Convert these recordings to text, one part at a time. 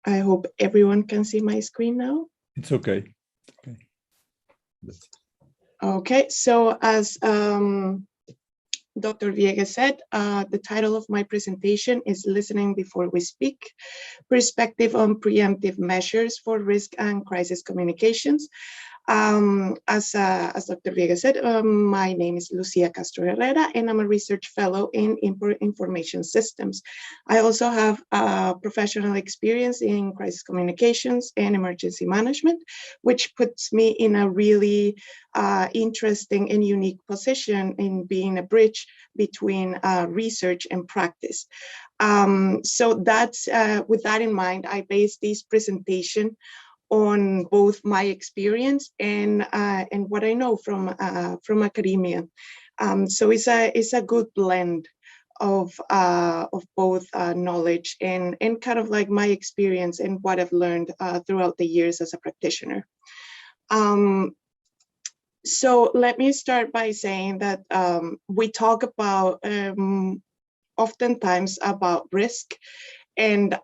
I hope everyone can see my screen now. It's okay. Okay. Okay, so as Dr. Villegas said, the title of my presentation is Listening Before We Speak, Perspective on Preemptive Measures for Risk and Crisis Communications. As Dr. Villegas said, my name is Lucia Castro Herrera, and I'm a research fellow in information systems. I also have professional experience in crisis communications and emergency management, which puts me in a really interesting and unique position in being a bridge between research and practice. So that's with that in mind, I based this presentation on both my experience and what I know from academia. So it's a good blend of both knowledge and kind of like my experience and what I've learned throughout the years as a practitioner. So let me start by saying that we talk about oftentimes about risk and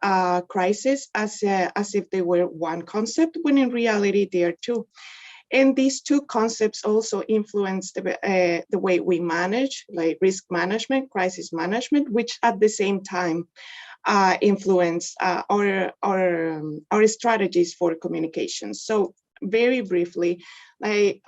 crisis as if they were one concept, when in reality they are two. And these two concepts also influence the way we manage, like risk management, crisis management, which at the same time influence our strategies for communications. So very briefly, like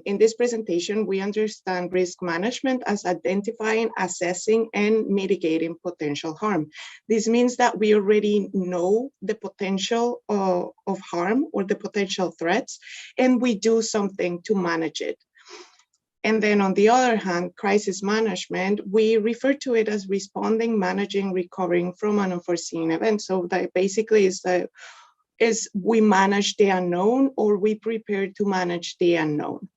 in this presentation, we understand risk management as identifying, assessing, and mitigating potential harm. This means that we already know the potential of harm or the potential threats, and we do something to manage it. And then on the other hand, crisis management, we refer to it as responding, managing, recovering from an unforeseen event. So that basically is we manage the unknown, or we prepare to manage the unknown.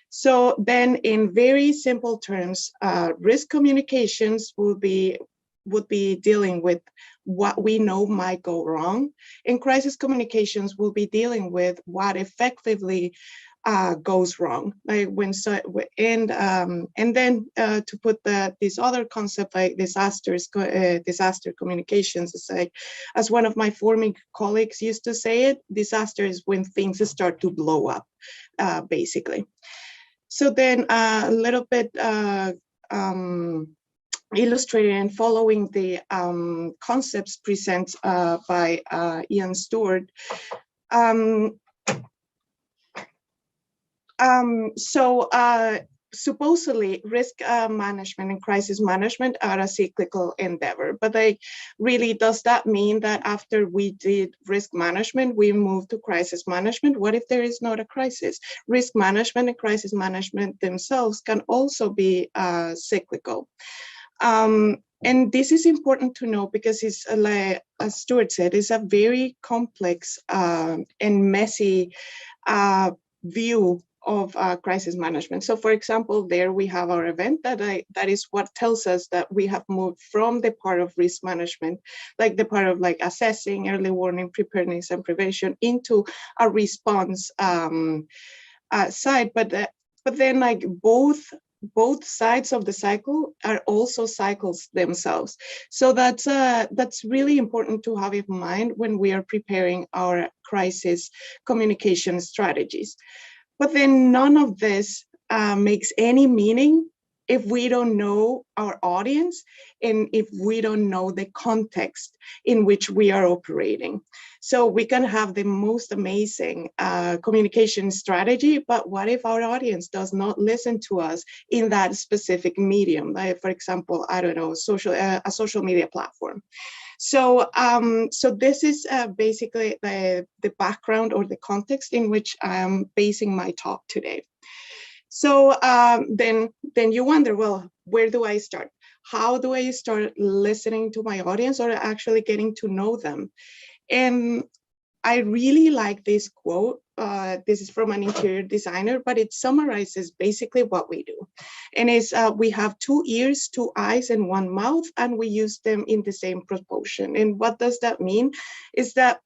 So then in very simple terms, risk communications would be dealing with what we know might go wrong, and crisis communications will be dealing with what effectively goes wrong, like when and then to put this other concept like disaster communications, it's like, as one of my former colleagues used to say it, disaster is when things start to blow up, basically. So then a little bit illustrated and following the concepts presented by Ian Stewart. Supposedly risk management and crisis management are a cyclical endeavor, but like, really, does that mean that after we did risk management, we move to crisis management? What if there is not a crisis? Risk management and crisis management themselves can also be cyclical. And this is important to know because it's, like as Stuart said, it's a very complex and messy view of crisis management. So for example, there we have our event that is what tells us that we have moved from the part of risk management, like the part of like assessing, early warning, preparedness, and prevention, into a response side. But then like both sides of the cycle are also cycles themselves. So that's really important to have in mind when we are preparing our crisis communication strategies. But then none of this makes any meaning if we don't know our audience and if we don't know the context in which we are operating. So we can have the most amazing communication strategy, but what if our audience does not listen to us in that specific medium? Like, for example, I don't know, a social media platform. So, so this is basically the background or the context in which I'm basing my talk today. So then you wonder, well, where do I start? How do I start listening to my audience or actually getting to know them? And I really like this quote. This is from an interior designer, but it summarizes basically what we do. And it's, we have 2 ears, 2 eyes, and 1 mouth, and we use them in the same proportion. And what does that mean? Is that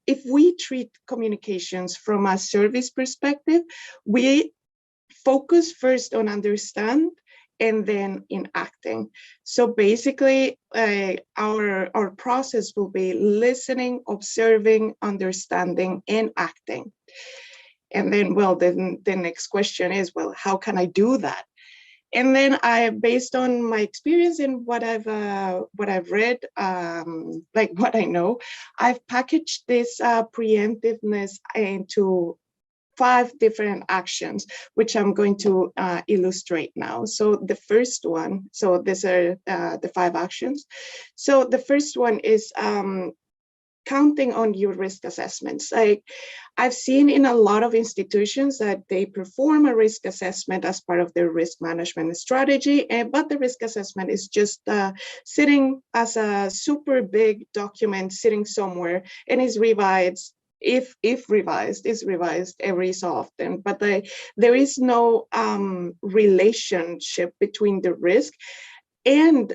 if we treat communications from a service perspective, we focus first on understand and then in acting. So basically, our process will be listening, observing, understanding, and acting. And then, well, then the next question is, well, how can I do that? And then based on my experience and what I've read, like what I know, I've packaged this preemptiveness into 5 different actions, which I'm going to illustrate now. So the first one, so these are the 5 actions. So the first one is counting on your risk assessments. Like I've seen in a lot of institutions that they perform a risk assessment as part of their risk management strategy, but the risk assessment is just sitting as a super big document sitting somewhere and is revised. If revised, is revised every so often, but there is no relationship between the risk and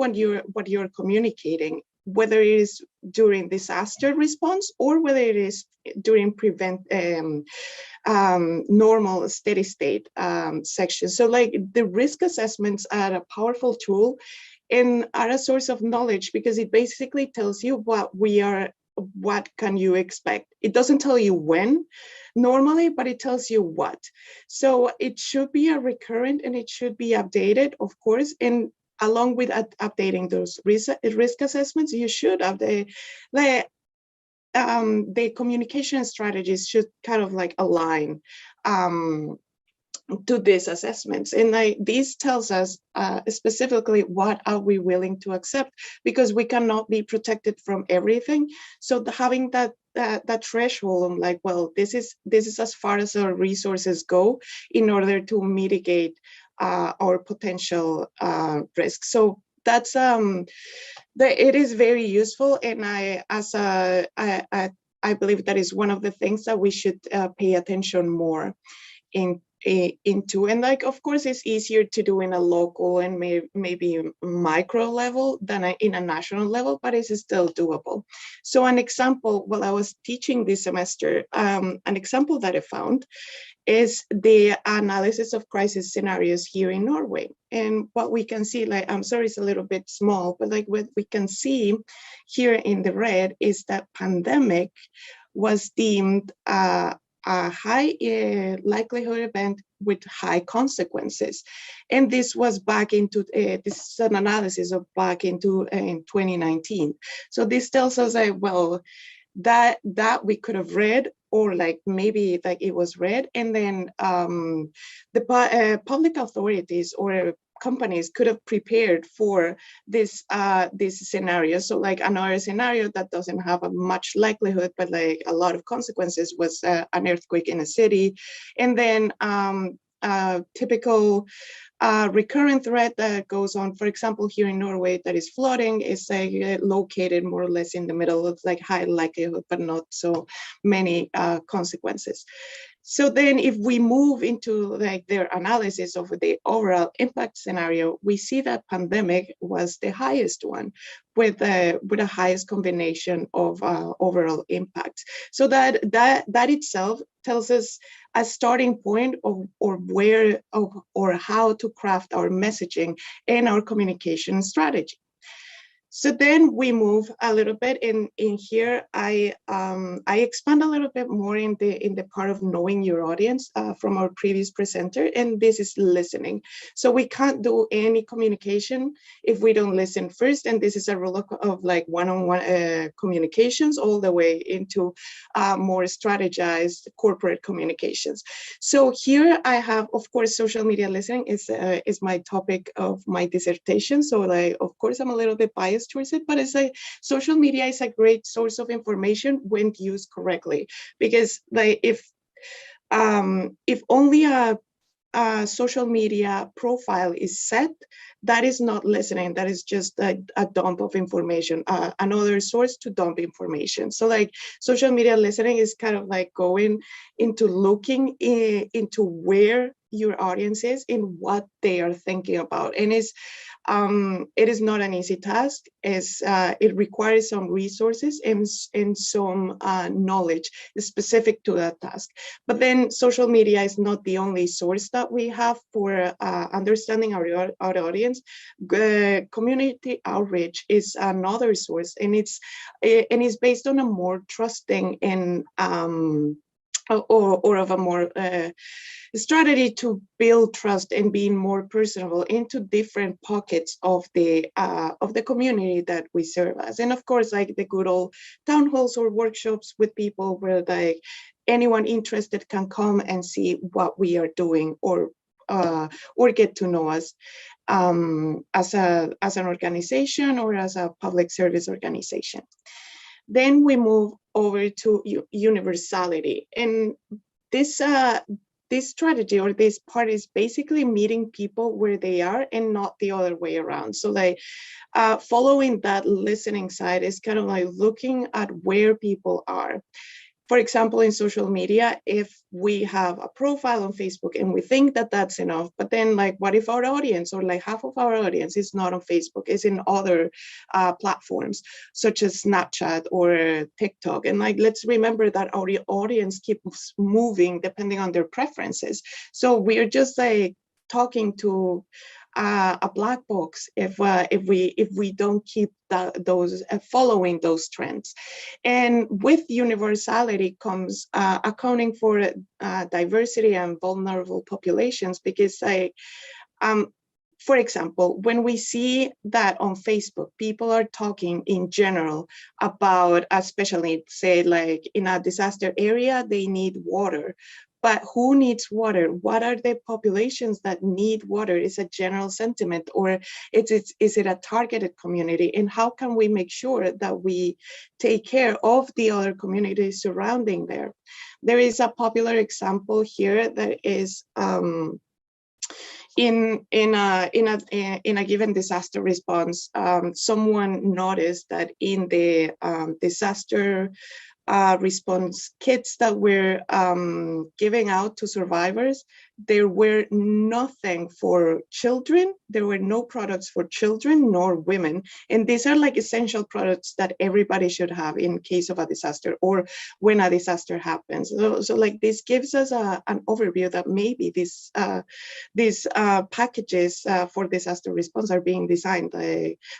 what you're communicating, whether it is during disaster response or whether it is during normal steady state section. So like the risk assessments are a powerful tool and are a source of knowledge because it basically tells you what can you expect. It doesn't tell you when normally, but it tells you what. So it should be a recurrent and it should be updated, of course. And along with updating those risk assessments, you should update the communication strategies should kind of like align to these assessments. And this tells us specifically what are we willing to accept, because we cannot be protected from everything. So having that threshold, I'm like, well, this is as far as our resources go in order to mitigate our potential risks. So that's it is very useful, and I believe that is one of the things that we should pay attention more into. And like, of course, it's easier to do in a local and maybe micro level than in a national level, but it's still doable. So an example, while I was teaching this semester, an example that I found is the analysis of crisis scenarios here in Norway. And what we can see, like, I'm sorry, it's a little bit small, but like what we can see here in the red is that pandemic was deemed a high likelihood event with high consequences. And this was back into, this is an analysis of back into in 2019. So this tells us that, well, that we could have read, or like maybe like it was read, and then the public authorities or companies could have prepared for this scenario. So like another scenario that doesn't have a much likelihood but like a lot of consequences was an earthquake in a city. And then typical recurrent threat that goes on, for example, here in Norway, that is flooding, is located more or less in the middle of like high likelihood, but not so many consequences. So then if we move into like their analysis of the overall impact scenario, we see that pandemic was the highest one with the highest combination of overall impacts. So that itself tells us a starting point of or how to craft our messaging and our communication strategy. So then we move a little bit in here. I expand a little bit more in the part of knowing your audience from our previous presenter, and this is listening. So we can't do any communication if we don't listen first, and this is a rule of like one-on-one communications all the way into more strategized corporate communications. So here I have, of course, social media listening is my topic of my dissertation. So like, of course, I'm a little bit biased towards it, but it's like social media is a great source of information when used correctly, because like if only a social media profile is set, that is not listening, that is just a dump of information, another source to dump information. So like social media listening is kind of like going into looking into where your audiences in what they are thinking about. And it is not an easy task. It requires some resources and some knowledge specific to that task. But then social media is not the only source that we have for understanding our audience. Community outreach is another source, and it's based on a more trusting and or of a more strategy to build trust and being more personable into different pockets of the community that we serve as. And of course, like the good old town halls or workshops with people where like anyone interested can come and see what we are doing or get to know us as an organization or as a public service organization. Then we move over to universality, and this strategy or this part is basically meeting people where they are and not the other way around. So like following that listening side is kind of like looking at where people are. For example, in social media, if we have a profile on Facebook and we think that that's enough, but then like, what if our audience or like half of our audience is not on Facebook, is in other platforms such as Snapchat or TikTok? And like, let's remember that our audience keeps moving depending on their preferences. So we're just like talking to a black box if we don't keep those following those trends. And with universality comes accounting for diversity and vulnerable populations, because for example, when we see that on Facebook, people are talking in general about, especially say like in a disaster area, they need water. But who needs water? What are the populations that need water? Is a general sentiment, or is it a targeted community? And how can we make sure that we take care of the other communities surrounding there? There is a popular example here that is in a given disaster response. Someone noticed that in the disaster response kits that were giving out to survivors, there were nothing for children. There were no products for children nor women. And these are like essential products that everybody should have in case of a disaster or when a disaster happens. So like this gives us an overview that maybe these packages for disaster response are being designed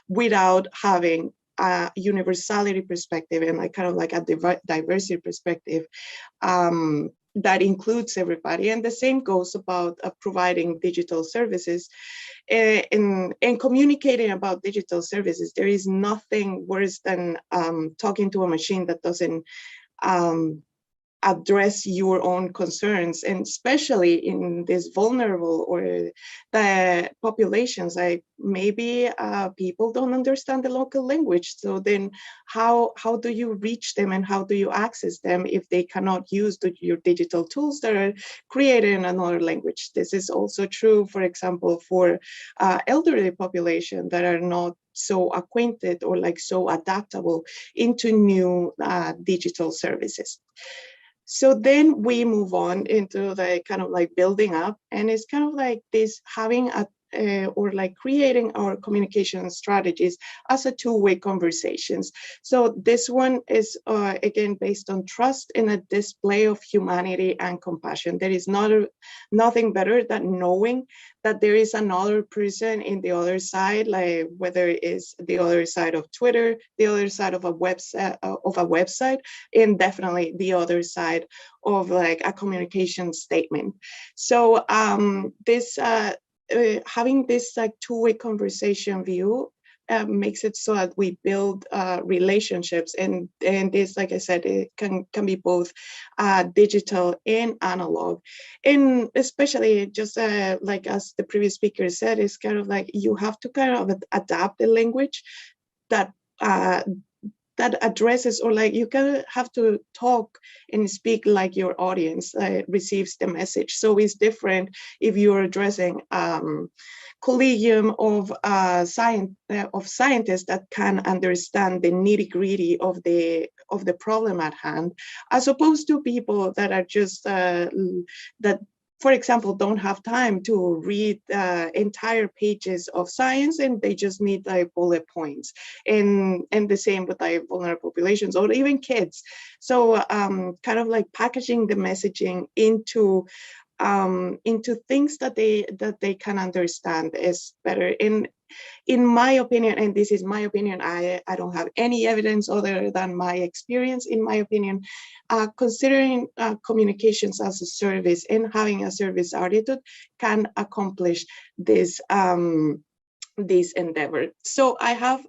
without having a universality perspective and like kind of like a diversity perspective that includes everybody. And the same goes about providing digital services and communicating about digital services. There is nothing worse than talking to a machine that doesn't address your own concerns, and especially in these vulnerable or the populations, like maybe people don't understand the local language. So then how do you reach them and how do you access them if they cannot use your digital tools that are created in another language? This is also true, for example, for elderly population that are not so acquainted or like so adaptable into new digital services. So then we move on into the kind of like building up, and it's kind of like this having or like creating our communication strategies as a two-way conversations. So this one is again based on trust and a display of humanity and compassion. There is nothing better than knowing that there is another person in the other side, like whether it's the other side of Twitter, the other side of a website, and definitely the other side of like a communication statement. So having this like two-way conversation view makes it so that we build relationships, and this, like I said, it can be both digital and analog. And especially just like as the previous speaker said, it's kind of like you have to kind of adapt the language that addresses, or like you kind of have to talk and speak like your audience receives the message. So it's different if you're addressing collegium of scientists that can understand the nitty-gritty of the problem at hand, as opposed to people that are just that for example, don't have time to read entire pages of science, and they just need like bullet points. And the same with like vulnerable populations or even kids. So kind of like packaging the messaging into things that they can understand is better. In my opinion, and this is my opinion, I don't have any evidence other than my experience. In my opinion, considering communications as a service and having a service attitude can accomplish this endeavor. So I have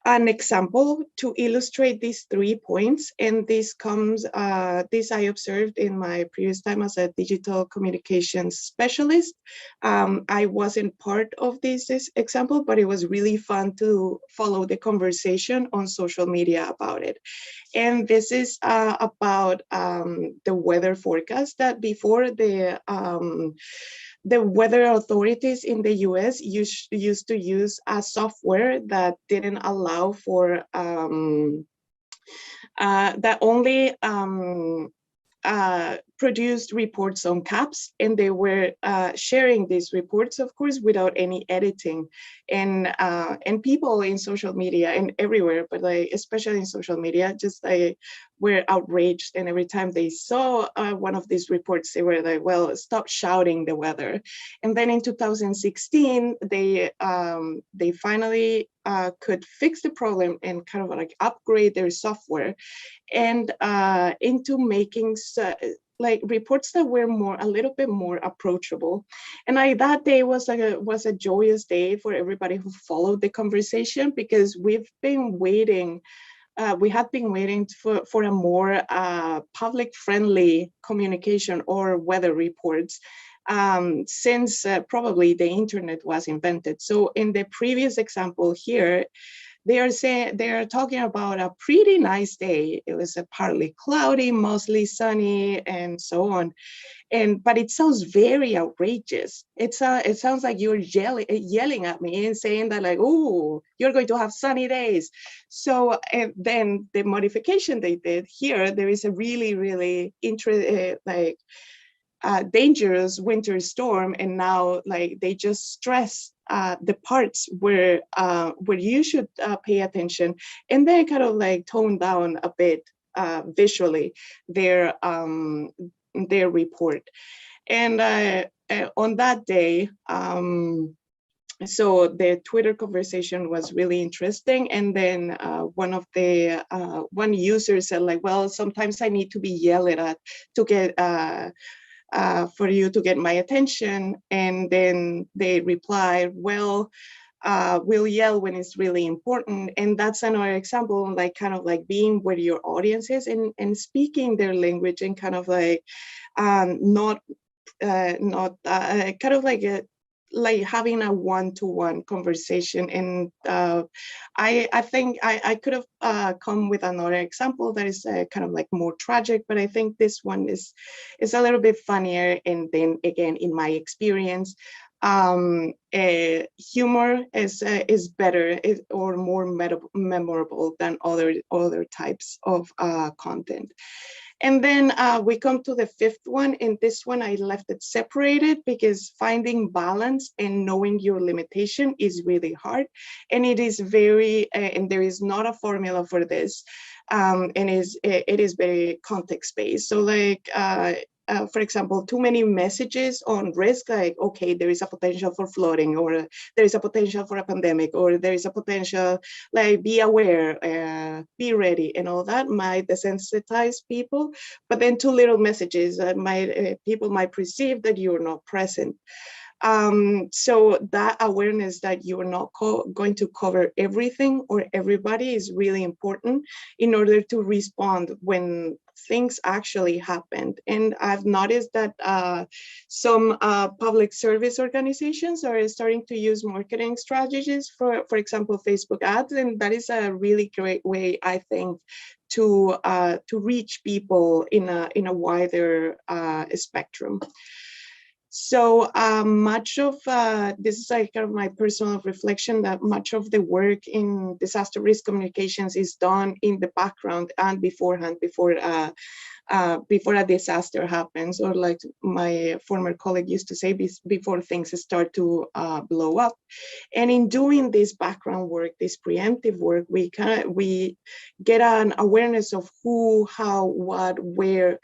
an example to illustrate these 3 points, and this I observed in my previous time as a digital communications specialist. I wasn't part of this example, but it was really fun to follow the conversation on social media about it. And this is about the weather forecast that before the weather authorities in the US used to use a software that didn't allow for, that only produced reports on caps, and they were sharing these reports, of course, without any editing. And people in social media and everywhere, but like especially in social media, just were outraged. And every time they saw one of these reports, they were like, well, stop shouting the weather. And then in 2016, they finally could fix the problem and kind of like upgrade their software and into making like reports that were a little bit more approachable. And that day was a joyous day for everybody who followed the conversation, because we've been waiting. We had been waiting for a more public-friendly communication or weather reports since probably the internet was invented. So in the previous example here, they are talking about a pretty nice day. It was partly cloudy, mostly sunny, and so on. But it sounds very outrageous. It sounds like you're yelling at me and saying that like, oh, you're going to have sunny days. So then the modification they did here, there is a really, really dangerous winter storm, and now like they just stress the parts where you should pay attention, and then kind of like tone down a bit visually their report. And on that day, so the Twitter conversation was really interesting. And then one user said like, well, sometimes I need to be yelled at to get for you to get my attention. And then they replied, well, we'll yell when it's really important. And that's another example, like kind of like being where your audience is and speaking their language, and kind of like not kind of like having a one-to-one conversation. And I think I could have come with another example that is kind of like more tragic, but I think this one is a little bit funnier. And then again, in my experience, humor is better or more memorable than other types of content. And then we come to the 5th one. And this one I left it separated because finding balance and knowing your limitation is really hard. And it is and there is not a formula for this. And it is very context-based. So like, for example, too many messages on risk, like, okay, there is a potential for flooding, or there is a potential for a pandemic, or there is a potential, like, be aware, be ready, and all that might desensitize people. But then too little messages that people might perceive that you're not present. So that awareness that you are not going to cover everything or everybody is really important in order to respond when things actually happened. And I've noticed that some public service organizations are starting to use marketing strategies, for example, Facebook ads, and that is a really great way, I think, to reach people in a wider spectrum. So much of this is like kind of my personal reflection, that much of the work in disaster risk communications is done in the background and beforehand, before a disaster happens, or like my former colleague used to say, before things start to blow up. And in doing this background work, this preemptive work, we get an awareness of who, how, what, where,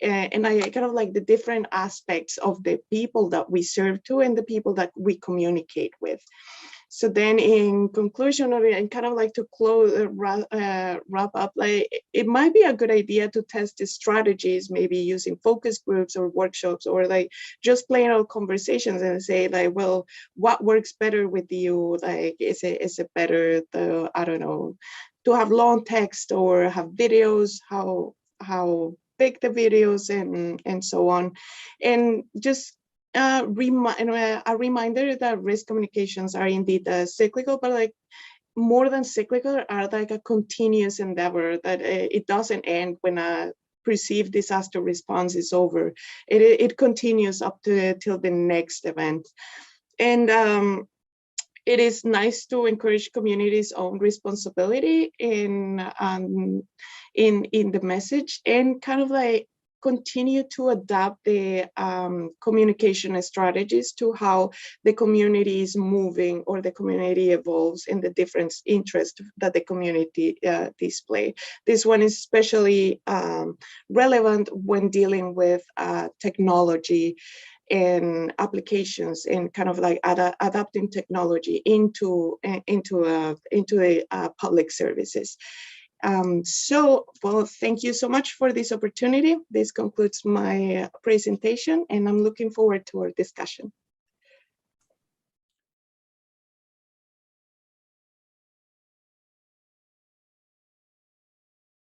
and I kind of like the different aspects of the people that we serve to and the people that we communicate with. So then in conclusion, and kind of like to close, wrap up, like it might be a good idea to test the strategies, maybe using focus groups or workshops, or like just plain old conversations and say like, well, what works better with you? Like, is it better to, I don't know, to have long text or have videos, how big the videos and so on. And just a reminder that risk communications are indeed cyclical, but like more than cyclical, are like a continuous endeavor, that it doesn't end when a perceived disaster response is over. It continues up to till the next event. And it is nice to encourage communities' own responsibility in the message, and kind of like continue to adapt the communication strategies to how the community is moving or the community evolves and the different interests that the community display. This one is especially relevant when dealing with technology and applications, and kind of like adapting technology into the public services. So, well, thank you so much for this opportunity. This concludes my presentation, and I'm looking forward to our discussion.